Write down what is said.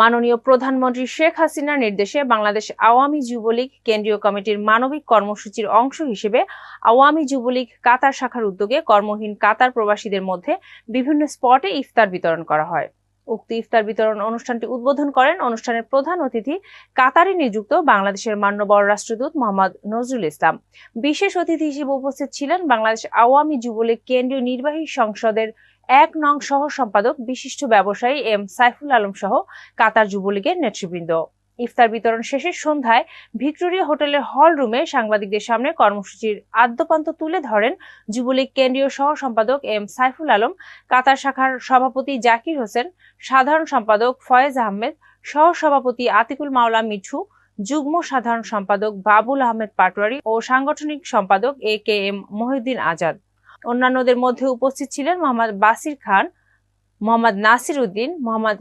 মাননীয় প্রধানমন্ত্রী শেখ হাসিনার নির্দেশে বাংলাদেশ আওয়ামী যুবলীগ কেন্দ্রীয় কমিটির মানবিক কর্মসূচির অংশ হিসেবে আওয়ামী যুবলীগ কাতার শাখার উদ্যোগে কর্মহীন কাতার প্রবাসীদের মধ্যে বিভিন্ন স্পটে ইফতার বিতরণ করা হয়। উক্ত ইফতার বিতরণ অনুষ্ঠানটি উদ্বোধন করেন অনুষ্ঠানের প্রধান অতিথি কাতারে নিযুক্ত বাংলাদেশের মান্যবর রাষ্ট্রদূত মোহাম্মদ নজরুল ইসলাম। বিশেষ অতিথি হিসেবে উপস্থিত ছিলেন বাংলাদেশ আওয়ামী যুবলীগ কেন্দ্রীয় নির্বাহী সংসদের ১ নং সহ সম্পাদক বিশিষ্ট ব্যবসায়ী এম সাইফুল আলম সহ কাতার যুবলীগের নেতৃবৃন্দ। ইফতার বিতরণ শেষে সন্ধ্যায় ভিক্টোরিয়া হোটেলের হল রুমে সাংবাদিকদের সামনে কর্মসূচির আদ্যপান্ত তুলে ধরেন যুবলীগ কেন্দ্রীয় সহ সম্পাদক এম সাইফুল আলম, কাতার শাখার সভাপতি জাকির হোসেন, সাধারণ সম্পাদক ফয়েজ আহমেদ, সহ সভাপতি আতিকুল মাওলা মিঠু, যুগ্ম সাধারণ সম্পাদক বাবুল আহমেদ পাটোয়ারি ও সাংগঠনিক সম্পাদক এ কে এম মহিউদ্দিন আজাদ। অন্যান্যদের মধ্যে উপস্থিত ছিলেন মোহাম্মদ বাসির খান, মোহাম্মদ নাসির উদ্দিন, মোহাম্মদ